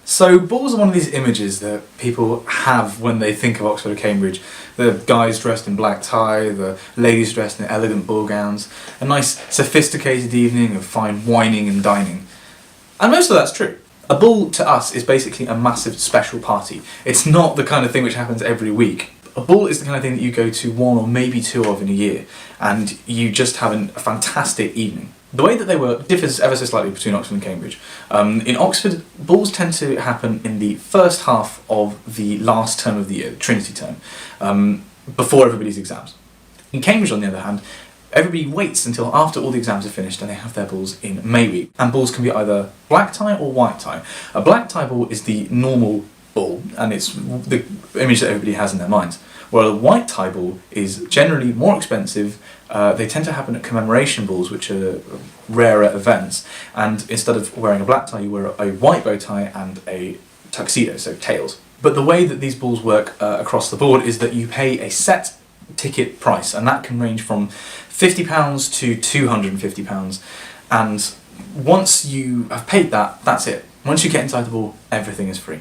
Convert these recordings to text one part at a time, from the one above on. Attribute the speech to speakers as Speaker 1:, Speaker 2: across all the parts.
Speaker 1: So balls are one of these images that people have when they think of Oxford or Cambridge. The guys dressed in black tie, the ladies dressed in elegant ball gowns, a nice sophisticated evening of fine wining and dining. And most of that's true. A ball to us is basically a massive special party. It's not the kind of thing which happens every week. A ball is the kind of thing that you go to one or maybe two of in a year, and you just have a fantastic evening. The way that they work differs ever so slightly between Oxford and Cambridge. In Oxford, balls tend to happen in the first half of the last term of the year, the Trinity term, before everybody's exams. In Cambridge, on the other hand, everybody waits until after all the exams are finished and they have their balls in May week. And balls can be either black tie or white tie. A black tie ball is the normal ball, and it's the image that everybody has in their minds. While a white tie ball is generally more expensive. They tend to happen at commemoration balls, which are rarer events, and instead of wearing a black tie, you wear a white bow tie and a tuxedo, so tails. But the way that these balls work across the board is that you pay a set ticket price, and that can range from £50 to £250, and once you have paid that, that's it. Once you get inside the ball, everything is free.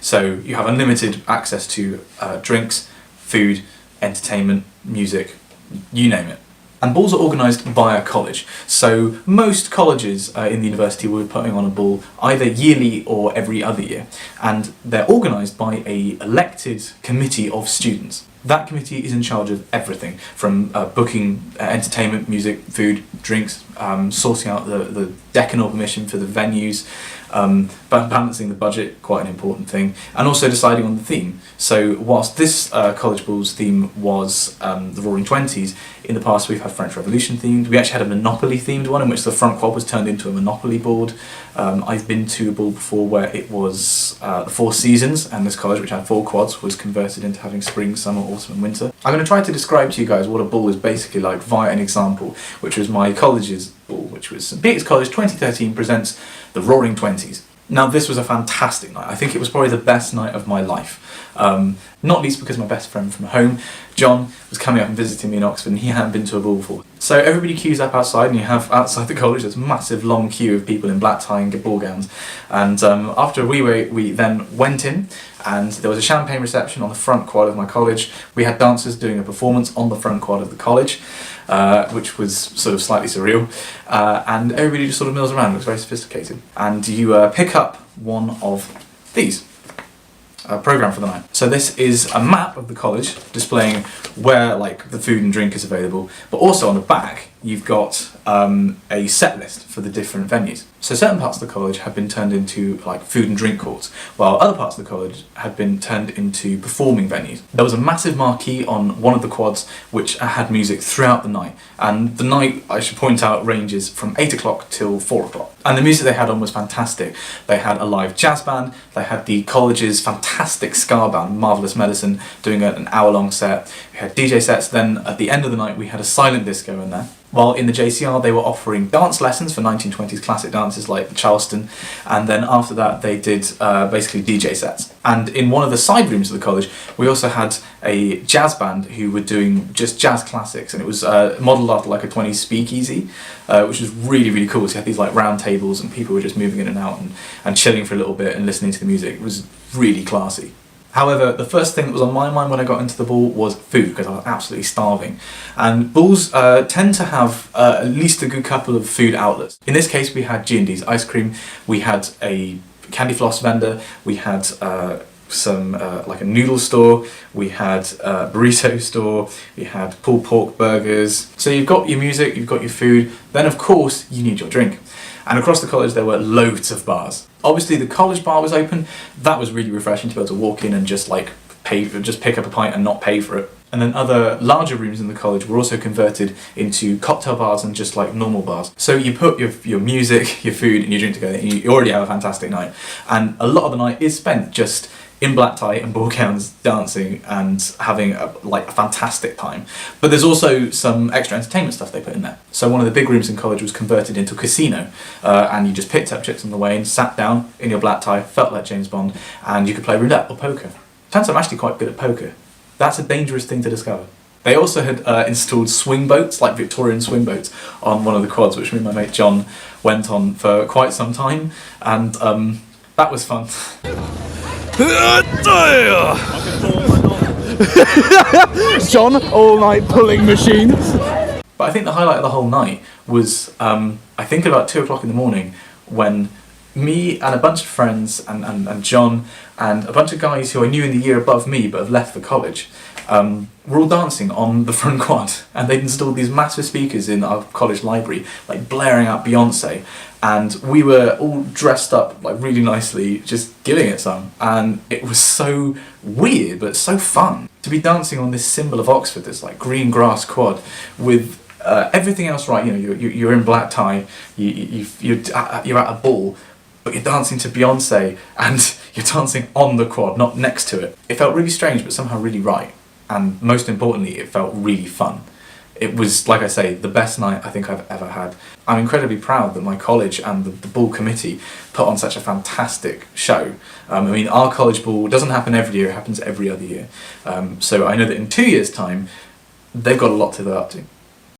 Speaker 1: So you have unlimited access to drinks, food, entertainment, music, you name it. And balls are organised by a college, so most colleges in the university will be putting on a ball either yearly or every other year, and they're organised by an elected committee of students. That committee is in charge of everything, from booking entertainment, music, food, drinks, sorting out the decanal permission for the venues, balancing the budget, quite an important thing, and also deciding on the theme. So whilst this college ball's theme was the Roaring Twenties, in the past we've had French Revolution themed. We actually had a Monopoly themed one in which the front quad was turned into a Monopoly board. I've been to a ball before where it was the Four Seasons, and this college, which had 4 quads, was converted into having spring, summer, autumn and winter. I'm going to try to describe to you guys what a ball is basically like via an example, which was my college's ball, which was St Peter's College 2013 presents the Roaring Twenties. Now this was a fantastic night. I think it was probably the best night of my life. Not least because my best friend from home, John, was coming up and visiting me in Oxford, and he hadn't been to a ball before. So everybody queues up outside, and you have outside the college this massive long queue of people in black tie and ball gowns. And after a wee wait, we then went in, and there was a champagne reception on the front quad of my college. We had dancers doing a performance on the front quad of the college, which was sort of slightly surreal. And everybody just sort of mills around, looks very sophisticated. And you pick up one of these. Programme for the night. So this is a map of the college displaying where like the food and drink is available, but also on the back you've got a set list for the different venues. So certain parts of the college have been turned into like food and drink courts, while other parts of the college had been turned into performing venues. There was a massive marquee on one of the quads which had music throughout the night, and the night, I should point out, ranges from 8 o'clock till 4 o'clock. And the music they had on was fantastic. They had a live jazz band, they had the college's fantastic ska band, Marvellous Medicine, doing an hour-long set. We had DJ sets, then at the end of the night we had a silent disco in there. While in the JCR they were offering dance lessons for 1920s classic dances like the Charleston, and then after that they did basically DJ sets. And in one of the side rooms of the college we also had a jazz band who were doing just jazz classics, and it was modelled after like a 20s speakeasy, which was really, really cool. So you had these like round tables and people were just moving in and out and chilling for a little bit and listening to the music. It was really classy. However, the first thing that was on my mind when I got into the ball was food, because I was absolutely starving. And balls tend to have at least a good couple of food outlets. In this case we had G&D's ice cream, we had a candy floss vendor, we had some like a noodle store, we had a burrito store, we had pulled pork burgers. So you've got your music, you've got your food, then of course you need your drink. And across the college there were loads of bars. Obviously the college bar was open. That was really refreshing to be able to walk in and just like just pick up a pint and not pay for it. And then other larger rooms in the college were also converted into cocktail bars and just like normal bars. So you put your music, your food and your drink together and you already have a fantastic night. And a lot of the night is spent just in black tie and ball gowns dancing and having a fantastic time. But there's also some extra entertainment stuff they put in there. So one of the big rooms in college was converted into a casino, and you just picked up chicks on the way and sat down in your black tie, felt like James Bond, and you could play roulette or poker. Turns out I'm actually quite good at poker. That's a dangerous thing to discover. They also had installed swing boats, like Victorian swing boats, on one of the quads, which me and my mate John went on for quite some time, and that was fun.
Speaker 2: John, all night pulling machines.
Speaker 1: But I think the highlight of the whole night was, I think about 2 o'clock in the morning, when me and a bunch of friends and John and a bunch of guys who I knew in the year above me but have left for college, were all dancing on the front quad, and they'd installed these massive speakers in our college library, like blaring out Beyonce, and we were all dressed up like really nicely, just giving it some, and it was so weird but so fun to be dancing on this symbol of Oxford, this like green grass quad with everything else right. You know, you're in black tie, you're at a ball, but you're dancing to Beyonce and you're dancing on the quad, not next to it. It felt really strange but somehow really right, and most importantly it felt really fun. It was, like I say, the best night I think I've ever had. I'm incredibly proud that my college and the ball committee put on such a fantastic show. I mean, our college ball doesn't happen every year, it happens every other year. So I know that in 2 years' time, they've got a lot to live up to.